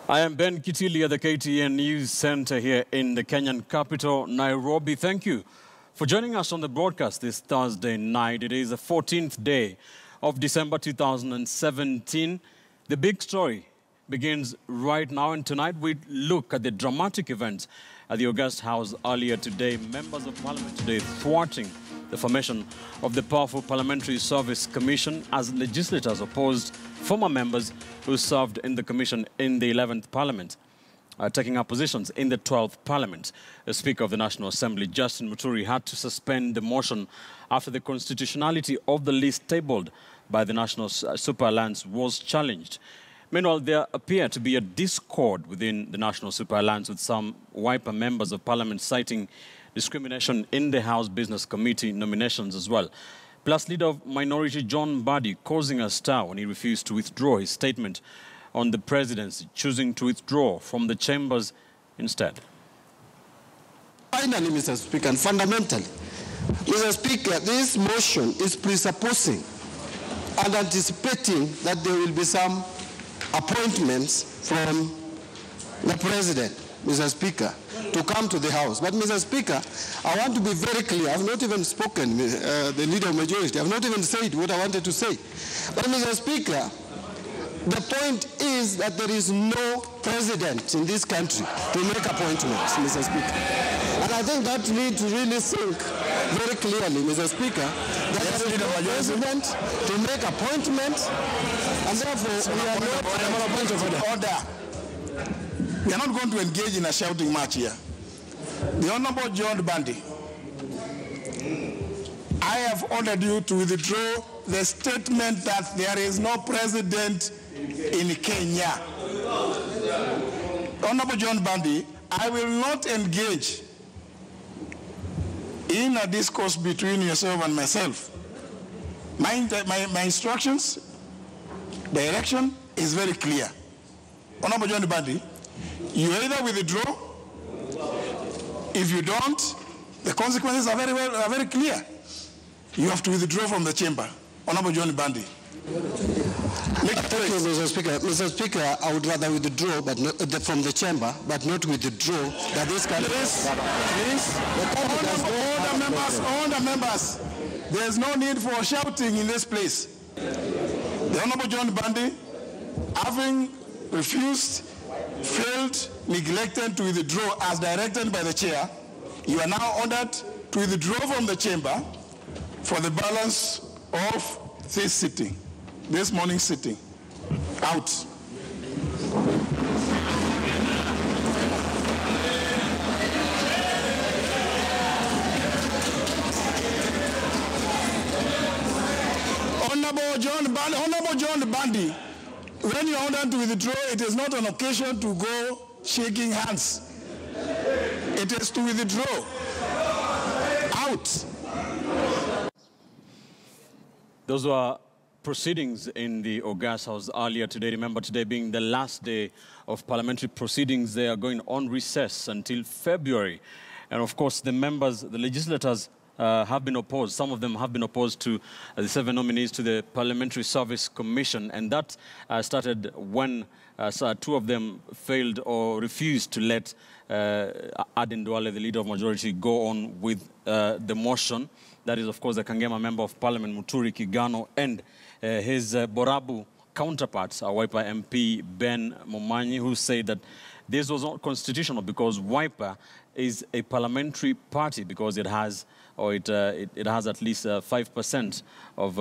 I am Ben Kitili at the KTN News Center here in the Kenyan capital, Nairobi. Thank you for joining us on the broadcast this Thursday night. It is the 14th day of December 2017. The big story begins right now, and tonight we look at the dramatic events at the August House earlier today. Members of Parliament today thwarting the formation of the powerful Parliamentary Service Commission as legislators opposed former members who served in the commission in the 11th Parliament, taking up positions in the 12th Parliament. The Speaker of the National Assembly, Justin Muturi, had to suspend the motion after the constitutionality of the list tabled by the National Super Alliance was challenged. Meanwhile, there appeared to be a discord within the National Super Alliance, with some Wiper members of Parliament citing discrimination in the House Business Committee nominations as well. Plus, Leader of Minority John Mbadi causing a stir when he refused to withdraw his statement on the presidency, choosing to withdraw from the chambers instead. Finally, Mr. Speaker, and fundamentally, Mr. Speaker, this motion is presupposing and anticipating that there will be some appointments from the President, Mr. Speaker, to come to the House. But, Mr. Speaker, I want to be very clear. I have not even spoken, the Leader of Majority. I have not even said what I wanted to say. But, Mr. Speaker, the point is that there is no president in this country to make appointments, Mr. Speaker. And I think that needs to really sink very clearly, Mr. Speaker, that there is no president to make appointments, and therefore we are not on a point of order. We are not going to engage in a shouting match here. The Honorable John Mbadi, I have ordered you to withdraw the statement that there is no president in Kenya. Honorable John Mbadi, I will not engage in a discourse between yourself and myself. My instructions, direction is very clear. Honorable John Mbadi, you either withdraw. If you don't, the consequences are very clear. You have to withdraw from the chamber. Honorable John Mbadi. Thank you, Mr. Speaker. Mr. Speaker, I would rather withdraw, but not from the chamber, but not withdraw. That this country. Please, all the members. There is no need for shouting in this place. The Honorable John Mbadi, having refused, failed, neglected to withdraw as directed by the chair, you are now ordered to withdraw from the chamber for the balance of this sitting, this morning's sitting. Out. Honorable John Mbadi, when you are ordered to withdraw, it is not an occasion to go shaking hands. It is to withdraw. Out. Those were proceedings in the August House earlier today. Remember, today being the last day of parliamentary proceedings, they are going on recess until February. And of course, the members, the legislators, have been opposed. Some of them have been opposed to the 7 nominees to the Parliamentary Service Commission, and that started when 2 of them failed or refused to let Aden Duale, the Leader of Majority, go on with the motion. That is, of course, the Kangema Member of Parliament, Muturi Kigano, and his Borabu counterparts, Wiper MP Ben Momanyi, who said that this was not constitutional because Wiper is a parliamentary party because it has, or it has at least 5% of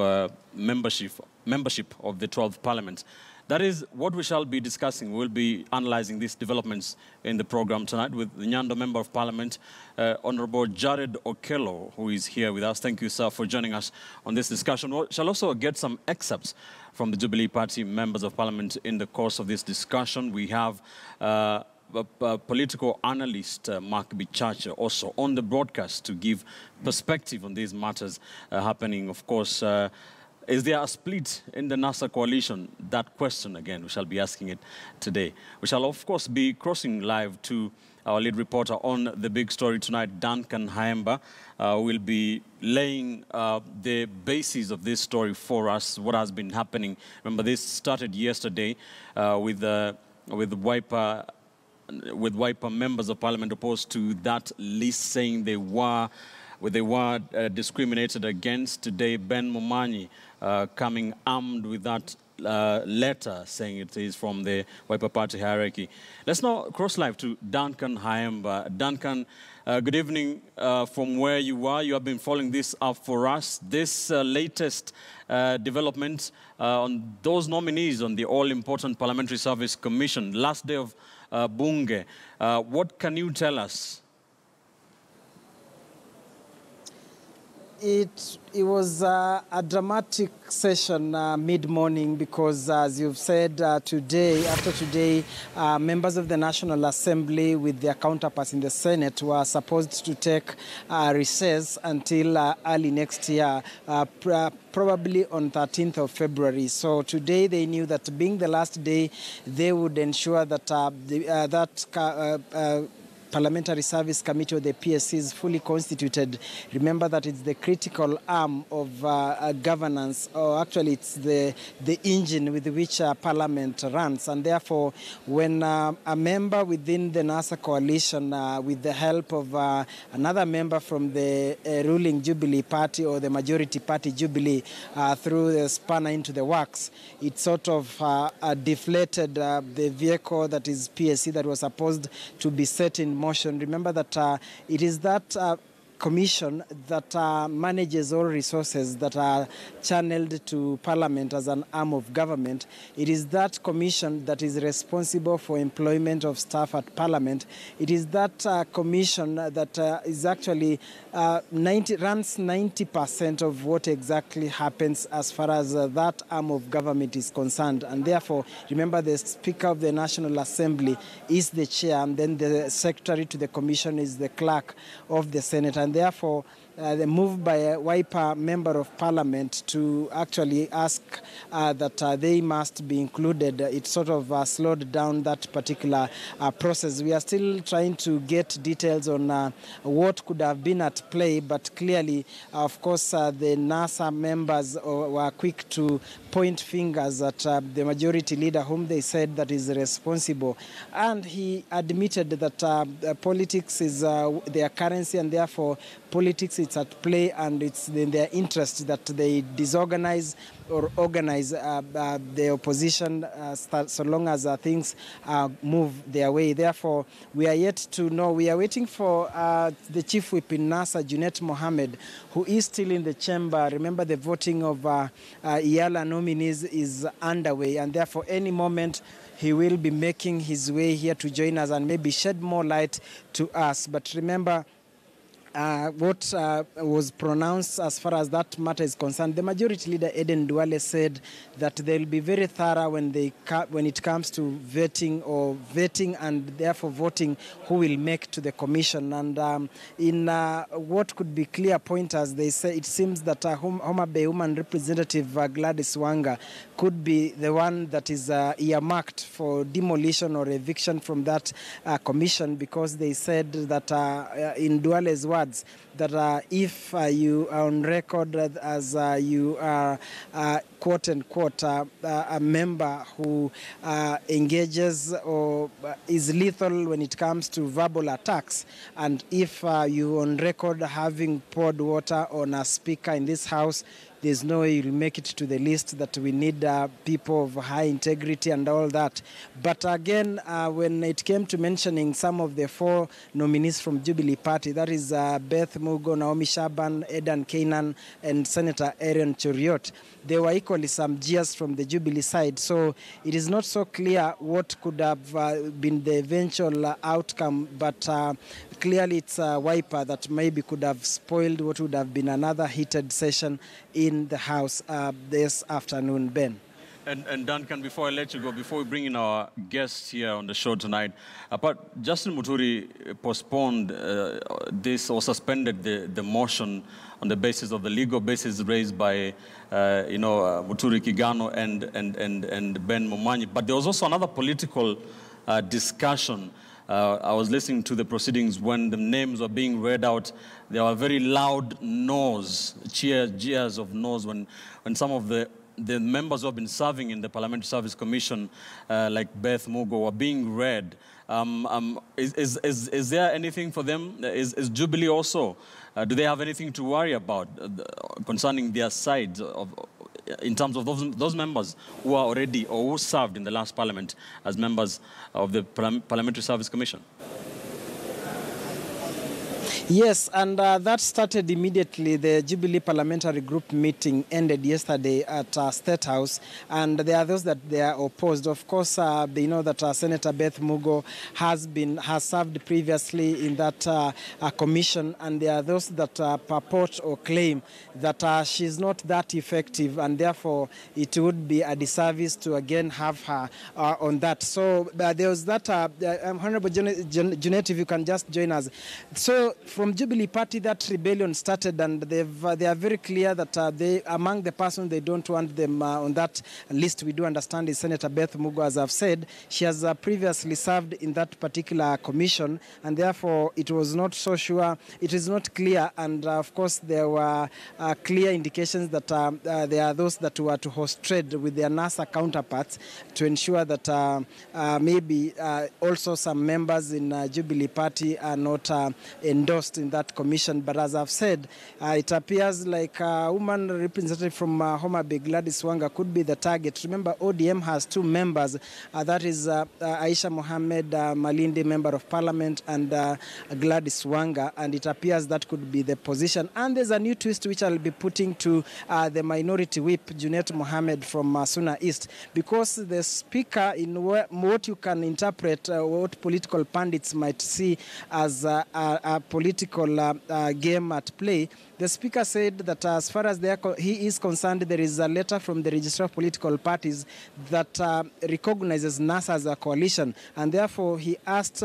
membership of the 12th Parliament. That is what we shall be discussing. We'll be analyzing these developments in the program tonight with the Nyando Member of Parliament, Honorable Jared Okello, who is here with us. Thank you, sir, for joining us on this discussion. We shall also get some excerpts from the Jubilee Party members of Parliament in the course of this discussion. We have political analyst Mark Bichache also on the broadcast to give perspective on these matters happening. Of course, is there a split in the NASA coalition? That question, again, we shall be asking it today. We shall, of course, be crossing live to our lead reporter on the big story tonight, Duncan Haemba, will be laying the basis of this story for us, what has been happening. Remember, this started yesterday with with Wiper members of parliament opposed to that list, saying they were discriminated against. Today, Ben Momanyi coming armed with that letter saying it is from the Wiper Party hierarchy. Let's now cross live to Duncan Haemba. Duncan, good evening from where you are. You have been following this up for us. This latest development on those nominees on the all-important Parliamentary Service Commission, last day of Bunge. What can you tell us? It was a dramatic session mid-morning because, as you've said, after today, members of the National Assembly with their counterparts in the Senate were supposed to take recess until early next year, probably on 13th of February. So today they knew that being the last day, they would ensure that Parliamentary Service Committee, or the PSC, is fully constituted. Remember that it's the critical arm of governance, or actually it's the engine with which Parliament runs. And therefore, when a member within the NASA coalition, with the help of another member from the ruling Jubilee Party or the majority party Jubilee, through the spanner into the works, it sort of deflated the vehicle that is PSC that was supposed to be set in motion. Remember that it is that commission that manages all resources that are channeled to Parliament as an arm of government. It is that commission that is responsible for employment of staff at Parliament. It is that commission that is actually runs 90% of what exactly happens as far as that arm of government is concerned. And therefore, remember, the Speaker of the National Assembly is the chair, and then the secretary to the commission is the clerk of the Senate. And therefore, the move by a Wiper member of Parliament to actually ask that they must be included, it sort of slowed down that particular process. We are still trying to get details on what could have been at play, but clearly, of course, the NASA members were quick to point fingers at the majority leader, whom they said that is responsible. And he admitted that politics is their currency, and therefore politics is at play, and it's in their interest that they disorganize or organize the opposition so long as things move their way. Therefore, we are yet to know. We are waiting for the chief whip in NASA, Junet Mohammed, who is still in the chamber. Remember, the voting of IALA nominees is underway, and therefore any moment he will be making his way here to join us and maybe shed more light to us. But remember, what was pronounced as far as that matter is concerned, the majority leader, Eden Duale, said that they'll be very thorough when it comes to vetting and therefore voting who will make to the commission. And in what could be clear pointers, they say it seems that Homa Bay Woman Representative Gladys Wanga could be the one that is earmarked for demolition or eviction from that commission, because they said that in Duale's words, that if you are on record as you are, quote unquote, a member who engages or is lethal when it comes to verbal attacks, and if you on record having poured water on a speaker in this house, there's no way you'll make it to the list, that we need people of high integrity and all that. But again, when it came to mentioning some of the four nominees from Jubilee Party, that is Beth Mugo, Naomi Shaban, Edan Kainan, and Senator Aaron Cheriot, there were equally some jeers from the Jubilee side. So it is not so clear what could have been the eventual outcome, but clearly it's a Wiper that maybe could have spoiled what would have been another heated session in the House this afternoon, Ben. And Duncan, before I let you go, before we bring in our guests here on the show tonight, but Justin Muturi postponed this or suspended the motion on the basis of the legal basis raised by, Muturi Kigano and Ben Momanyi. But there was also another political discussion. I was listening to the proceedings when the names were being read out. There were very loud no's, cheers of no's when some of the the members who have been serving in the Parliamentary Service Commission, like Beth Mugo, are being read. Is there anything for them? Is Jubilee also? Do they have anything to worry about concerning their sides in terms of those members who are already or who served in the last Parliament as members of the Parliamentary Service Commission? Yes, and that started immediately. The Jubilee Parliamentary Group meeting ended yesterday at State House, and there are those that they are opposed. Of course, they know that Senator Beth Mugo has served previously in that commission, and there are those that purport or claim that she's not that effective, and therefore it would be a disservice to again have her on that. So there was that. Honorable Junet, if you can just join us. So from Jubilee Party, that rebellion started, and they are very clear that among the persons they don't want them on that list, we do understand, is Senator Beth Mugo. As I've said, she has previously served in that particular commission, and therefore it was not so sure, it is not clear, and of course there were clear indications that there are those that were to host trade with their NASA counterparts to ensure that maybe also some members in Jubilee Party are not endorsed in that commission. But as I've said, it appears like a woman representative from Homa Bay, Gladys Wanga, could be the target. Remember, ODM has two members. That is Aisha Mohammed, Malindi, Member of Parliament, and Gladys Wanga, and it appears that could be the position. And there's a new twist which I'll be putting to the minority whip, Junet Mohammed from Suna East, because the speaker, in what you can interpret, what political pundits might see as a political game at play, the speaker said that as far as he is concerned, there is a letter from the Registrar of Political Parties that recognizes NASA as a coalition, and therefore he asked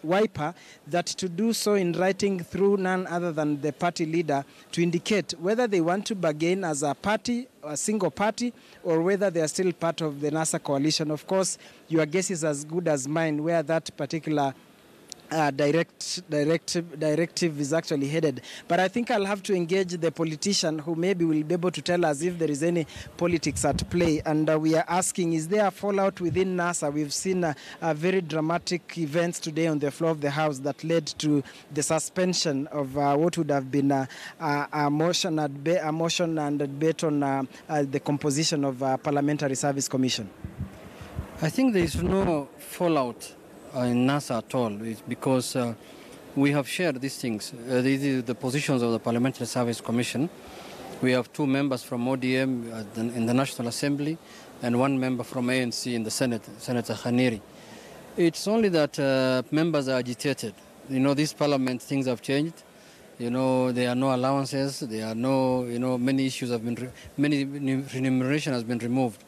Wiper that to do so in writing through none other than the party leader to indicate whether they want to bargain as a party, a single party, or whether they are still part of the NASA coalition. Of course, your guess is as good as mine where that particular directive is actually headed. But I think I'll have to engage the politician who maybe will be able to tell us if there is any politics at play. And we are asking, is there a fallout within NASA? We've seen very dramatic events today on the floor of the House that led to the suspension of what would have been a motion and debate on the composition of Parliamentary Service Commission. I think there is no fallout in NASA at all. It's because we have shared these things. These are the positions of the Parliamentary Service Commission. We have two members from ODM in the National Assembly and one member from ANC in the Senate, Senator Khaniri. It's only that members are agitated. You know, this Parliament, things have changed. You know, there are no allowances. There are no, many issues have been, many remuneration has been removed.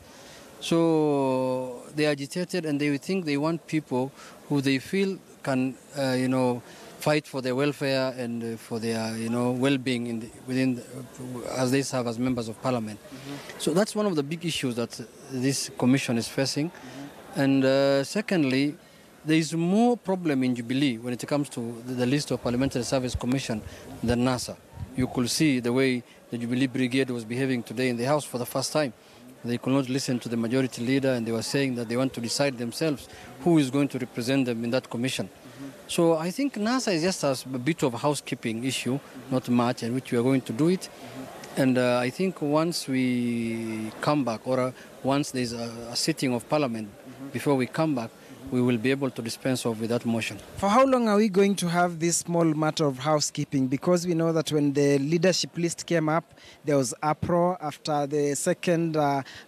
So they are agitated, and they think they want people who they feel can, fight for their welfare and for their, well-being as they serve as members of Parliament. Mm-hmm. So that's one of the big issues that this commission is facing. Mm-hmm. And secondly, there is more problem in Jubilee when it comes to the list of Parliamentary Service Commission than NASA. You could see the way the Jubilee Brigade was behaving today in the House for the first time. They could not listen to the majority leader, and they were saying that they want to decide themselves who is going to represent them in that commission. Mm-hmm. So I think NASA is just a bit of a housekeeping issue, not much, in which we are going to do it. Mm-hmm. And I think once we come back, or once there's a sitting of Parliament, before we come back, we will be able to dispense with that motion. For how long are we going to have this small matter of housekeeping? Because we know that when the leadership list came up, there was uproar. After the second,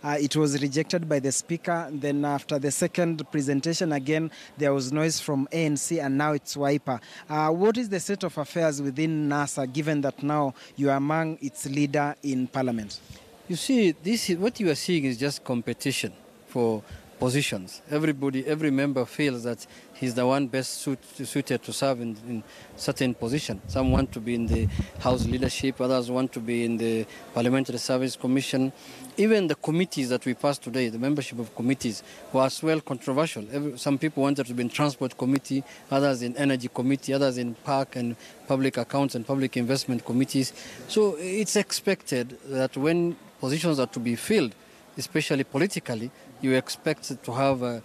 it was rejected by the speaker. Then after the second presentation again, there was noise from ANC, and now it's Wiper. What is the state of affairs within NASA, given that now you are among its leader in Parliament? You see, what you are seeing is just competition for positions. Every member feels that he's the one best suited to serve in certain position. Some want to be in the House leadership, others want to be in the Parliamentary Service Commission. Even the committees that we passed today, the membership of committees, was well controversial. Some people wanted to be in Transport Committee, others in Energy Committee, others in Park and Public Accounts and Public Investment Committees. So it's expected that when positions are to be filled, especially politically, you expect to have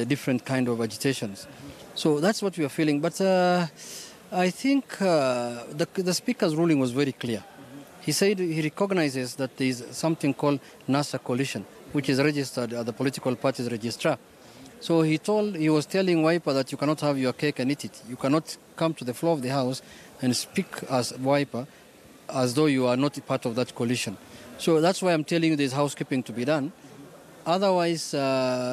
different kind of agitations. So that's what we are feeling. But I think the Speaker's ruling was very clear. He said he recognizes that there is something called NASA coalition, which is registered at the political party's registrar. So he was telling Wiper that you cannot have your cake and eat it. You cannot come to the floor of the House and speak as Wiper as though you are not part of that coalition. So that's why I'm telling you there's housekeeping to be done. Otherwise,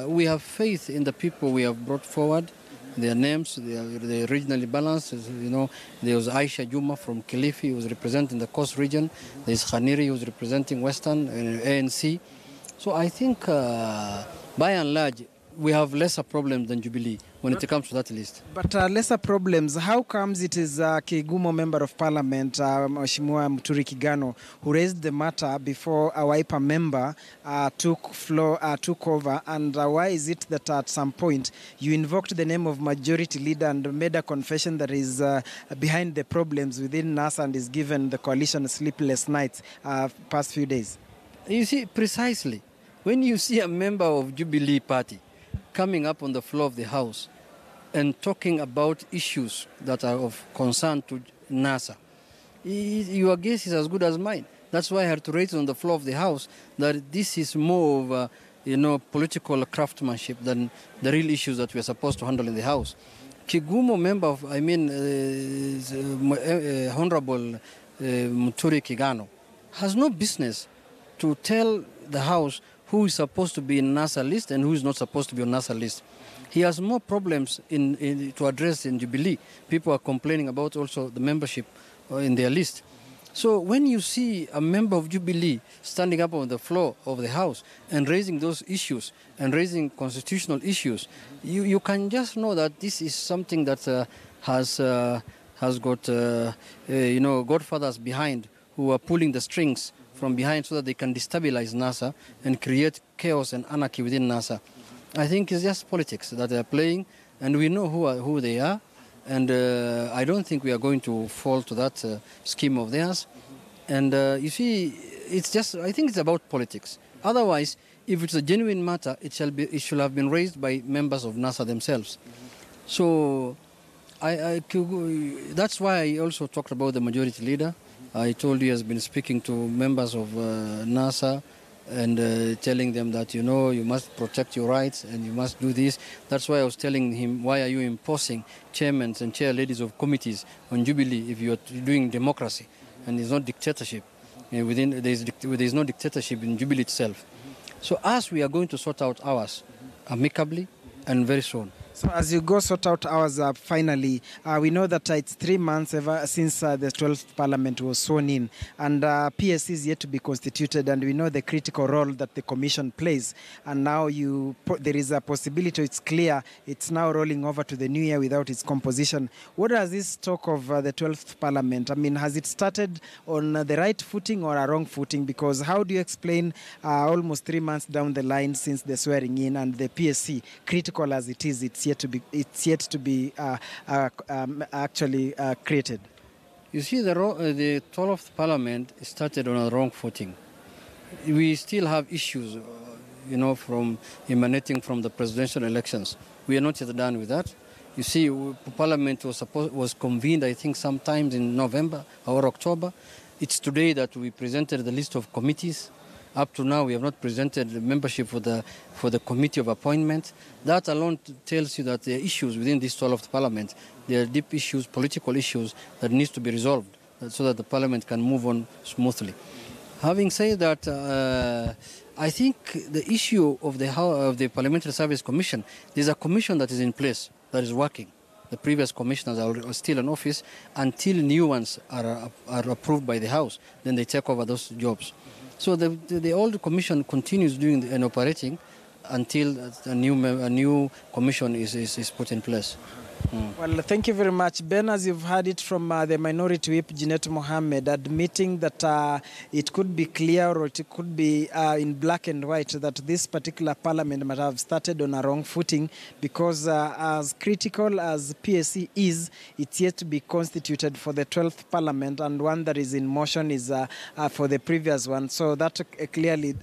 we have faith in the people we have brought forward. Their names, they're regionally balanced. You know, there was Aisha Juma from Kilifi, who was representing the Coast region. There's Khaniri, who's representing Western, ANC. So I think, by and large, we have lesser problems than Jubilee when it comes to that list. But lesser problems, how comes it is Kigumo Member of Parliament, Mheshimiwa Muturi Kigano, who raised the matter before a Wiper member took over, and why is it that at some point you invoked the name of Majority Leader and made a confession that is behind the problems within NASA and is given the coalition sleepless nights past few days? You see, precisely, when you see a member of Jubilee Party coming up on the floor of the House and talking about issues that are of concern to NASA, your guess is as good as mine. That's why I had to raise on the floor of the House that this is more of political craftsmanship than the real issues that we are supposed to handle in the House. Kigumo member of, Honorable Muturi Kigano has no business to tell the House who is supposed to be in NASA list and who is not supposed to be on NASA list. He has more problems to address in Jubilee. People are complaining about also the membership in their list. So when you see a member of Jubilee standing up on the floor of the House and raising those issues and raising constitutional issues, you can just know that this is something that has got godfathers behind who are pulling the strings from behind so that they can destabilize NASA and create chaos and anarchy within NASA. I think it's just politics that they're playing, and we know who they are, and I don't think we are going to fall to that scheme of theirs. And you see, I think it's about politics. Otherwise, if it's a genuine matter, it should have been raised by members of NASA themselves. So that's why I also talked about the Majority Leader. I told you he has been speaking to members of NASA and telling them that, you must protect your rights and you must do this. That's why I was telling him, why are you imposing chairmen and chair ladies of committees on Jubilee if you are doing democracy? And there's no dictatorship. There's no dictatorship in Jubilee itself. So we are going to sort out ours amicably and very soon. So as you go sort out ours finally, we know that it's 3 months ever since the 12th Parliament was sworn in, and PSC is yet to be constituted, and we know the critical role that the Commission plays. And now there is a possibility, it's clear, it's now rolling over to the new year without its composition. What does this talk of the 12th Parliament? I mean, has it started on the right footing or a wrong footing? Because how do you explain almost 3 months down the line since the swearing in, and the PSC, critical as it is, it's yet to be actually created? You see, the 12th Parliament started on a wrong footing. We still have issues, from emanating from the presidential elections. We are not yet done with that. You see, Parliament was convened, I think, sometimes in November or October. It's today that we presented the list of committees. Up to now, we have not presented the membership for the Committee of Appointment. That alone tells you that there are issues within this 12th Parliament. There are deep issues, political issues that needs to be resolved so that the Parliament can move on smoothly. Having said that, I think the issue of the Parliamentary Service Commission, there's a commission that is in place that is working. The previous commissioners are still in office until new ones are approved by the House. Then they take over those jobs. So the old commission continues doing and operating, until a new commission is put in place. Well, thank you very much. Ben, as you've heard it from the Minority Whip, Jeanette Mohammed, admitting that it could be clear or it could be in black and white that this particular parliament might have started on a wrong footing because as critical as PSC is, it's yet to be constituted for the 12th parliament, and one that is in motion is for the previous one. So that clearly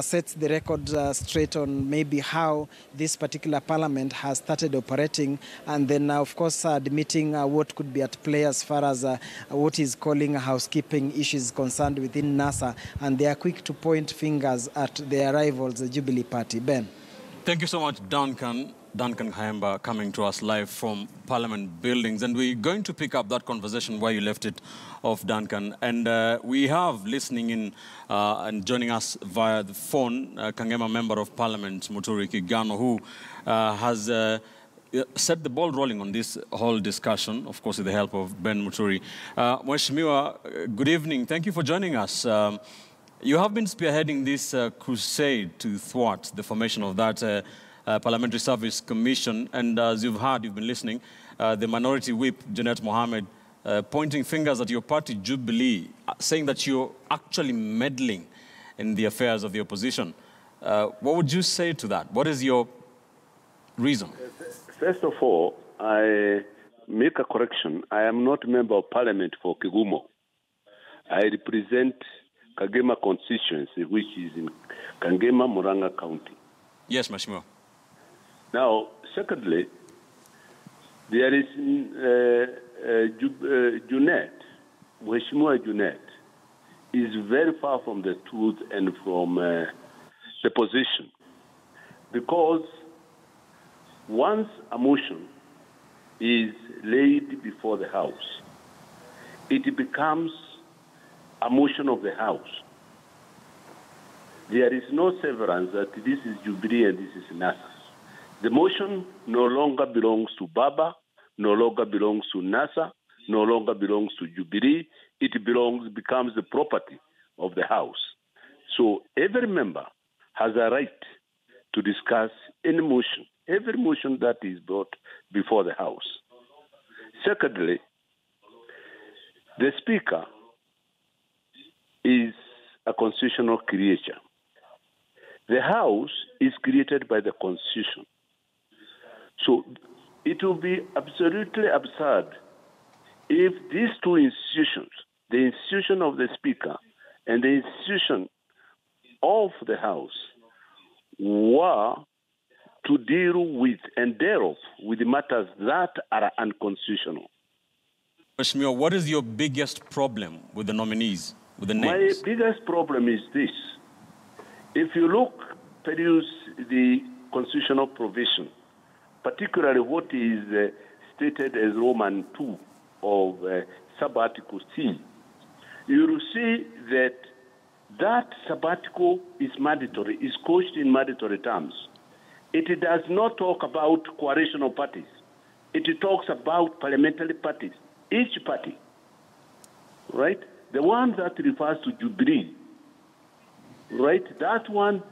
sets the record straight on maybe how this particular parliament has started operating, and then, of course, admitting what could be at play as far as what is calling housekeeping issues concerned within NASA, and they are quick to point fingers at their rivals, the Jubilee Party. Ben. Thank you so much, Duncan Kayemba, coming to us live from Parliament buildings. And we're going to pick up that conversation where you left it off, Duncan. And we have listening in and joining us via the phone, Kangema Member of Parliament, Muturi Kigano, who has set the ball rolling on this whole discussion, of course, with the help of Ben Muturi. Mheshimiwa, good evening. Thank you for joining us. You have been spearheading this crusade to thwart the formation of that Parliamentary Service Commission, and as you've heard, you've been listening, the Minority Whip, Jeanette Mohammed, pointing fingers at your party, Jubilee, saying that you're actually meddling in the affairs of the opposition. What would you say to that? What is your reason? First of all, I make a correction. I am not a member of Parliament for Kigumo. I represent Kagema constituency, which is in Kangema, Muranga County. Yes, Mheshimiwa. Now, secondly, there is Jeanette, Mheshimiwa Jeanette, is very far from the truth and from the position. Because once a motion is laid before the House, it becomes a motion of the House. There is no severance that this is Jubilee and this is NASA. The motion no longer belongs to Baba, no longer belongs to NASA, no longer belongs to Jubilee. It becomes the property of the House. So every member has a right to discuss any motion, every motion that is brought before the House. Secondly, the Speaker is a constitutional creature. The House is created by the Constitution. So it will be absolutely absurd if these two institutions, the institution of the Speaker and the institution of the House, were to deal with and deal with the matters that are unconstitutional. Mheshimiwa, what is your biggest problem with the nominees, with the names? My biggest problem is this. If you peruse the constitutional provision, particularly what is stated as Roman 2 of sub-article C, you will see that that sub-article is mandatory, is couched in mandatory terms. It does not talk about coalitional parties. It talks about parliamentary parties. Each party, right? The one that refers to Jubilee, right? That one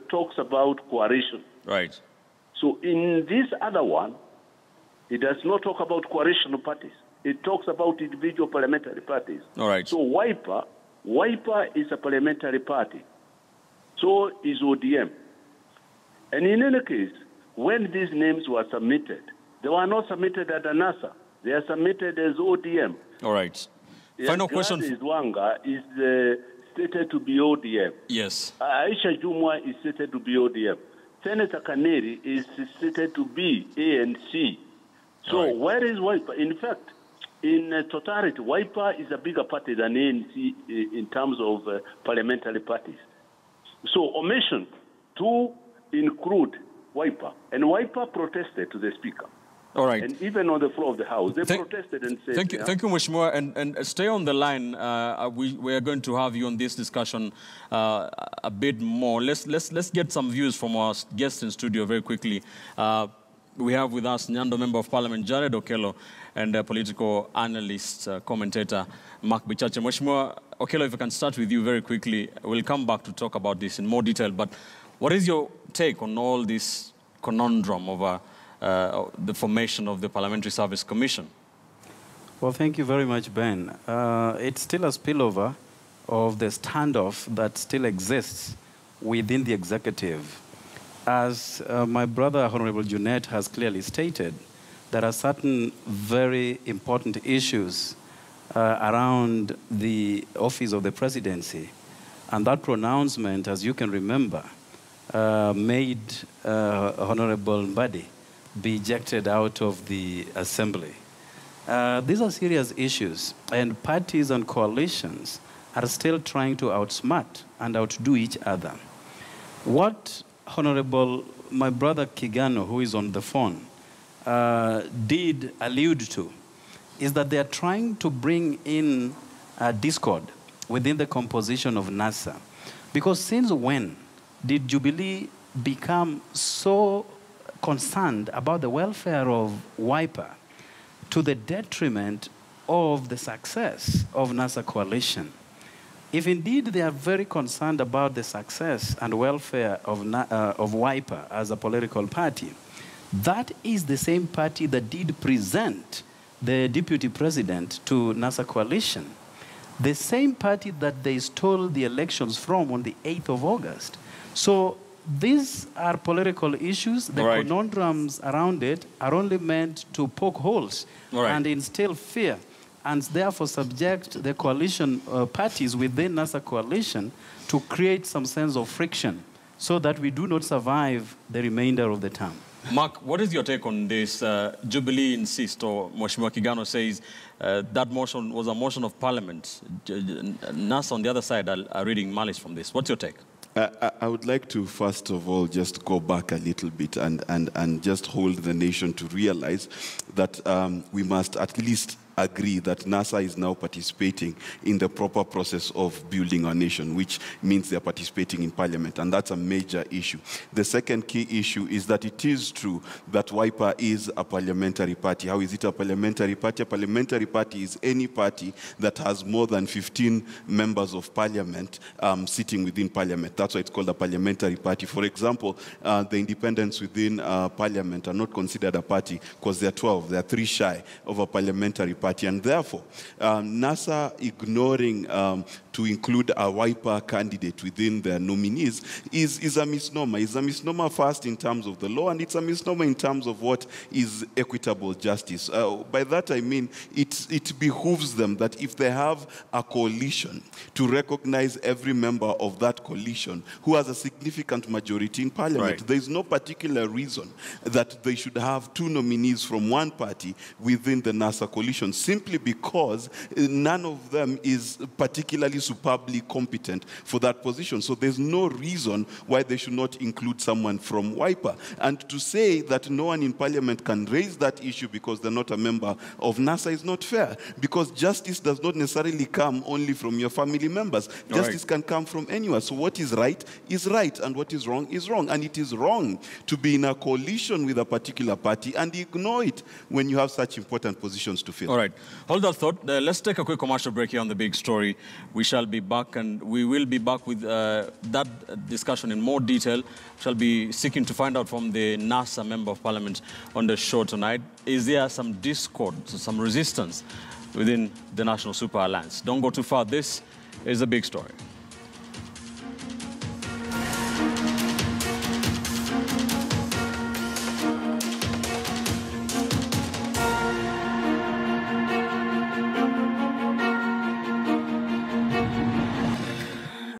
talks about coalition. Right. So in this other one, it does not talk about coalitional parties. It talks about individual parliamentary parties. All right. So Wiper is a parliamentary party. So is ODM. And in any case, when these names were submitted, they were not submitted at NASA. They are submitted as ODM. All right. Final question. Zwanga is stated to be ODM. Yes. Aisha Jumwa is stated to be ODM. Senator Kaneri is stated to be A and C. So right. Where is Wiper? In fact, in totality, Wiper is a bigger party than ANC in terms of parliamentary parties. So omission to include Wiper. And Wiper protested to the Speaker. All right. And even on the floor of the House, they protested and said... Thank you, Mheshimiwa. And stay on the line. We are going to have you on this discussion a bit more. Let's get some views from our guests in studio very quickly. We have with us Nyando Member of Parliament Jared Okello and political analyst, commentator Mark Bichache. Mheshimiwa Okello, if I can start with you very quickly. We'll come back to talk about this in more detail. But What is your take on all this conundrum over the formation of the Parliamentary Service Commission? Well, thank you very much, Ben. It's still a spillover of the standoff that still exists within the executive. As my brother, Honorable Junet, has clearly stated, there are certain very important issues around the office of the presidency. And that pronouncement, as you can remember, made Honorable Mbadi be ejected out of the assembly. These are serious issues, and parties and coalitions are still trying to outsmart and outdo each other. What Honorable, my brother Kigano, who is on the phone, did allude to is that they are trying to bring in discord within the composition of NASA. Because since when did Jubilee become so concerned about the welfare of Wiper to the detriment of the success of NASA coalition? If indeed they are very concerned about the success and welfare of Wiper as a political party, that is the same party that did present the deputy president to NASA coalition. The same party that they stole the elections from on the 8th of August. So these are political issues. The conundrums around it are only meant to poke holes and instill fear, and therefore subject the coalition parties within NASA coalition to create some sense of friction so that we do not survive the remainder of the term. Mark, what is your take on this? Jubilee insists, or Mheshimiwa Kigano says, that motion was a motion of parliament. NASA on the other side are reading malice from this. What's your take? I would like to, first of all, just go back a little bit and just hold the nation to realize that we must at least agree that NASA is now participating in the proper process of building our nation, which means they're participating in parliament, and that's a major issue. The second key issue is that it is true that Wiper is a parliamentary party. How is it a parliamentary party? A parliamentary party is any party that has more than 15 members of parliament sitting within parliament. That's why it's called a parliamentary party. For example, the independents within parliament are not considered a party because they're 12. They're 3 shy of a parliamentary party. And therefore, NASA ignoring to include a Wiper candidate within their nominees is a misnomer. It's a misnomer first in terms of the law, and it's a misnomer in terms of what is equitable justice. By that I mean it behooves them that if they have a coalition, to recognize every member of that coalition who has a significant majority in parliament. There is no particular reason that they should have 2 nominees from one party within the NASA coalition, simply because none of them is particularly superbly competent for that position. So there's no reason why they should not include someone from Wiper. And to say that no one in parliament can raise that issue because they're not a member of NASA is not fair, because justice does not necessarily come only from your family members. Justice can come from anywhere. So what is right, and what is wrong is wrong. And it is wrong to be in a coalition with a particular party and ignore it when you have such important positions to fill. All right. Hold that thought. Let's take a quick commercial break here on The Big Story. We shall be back, and we will be back with that discussion in more detail. Shall be seeking to find out from the NASA Member of Parliament on the show tonight. Is there some discord, some resistance within the National Super Alliance? Don't go too far. This is The Big Story.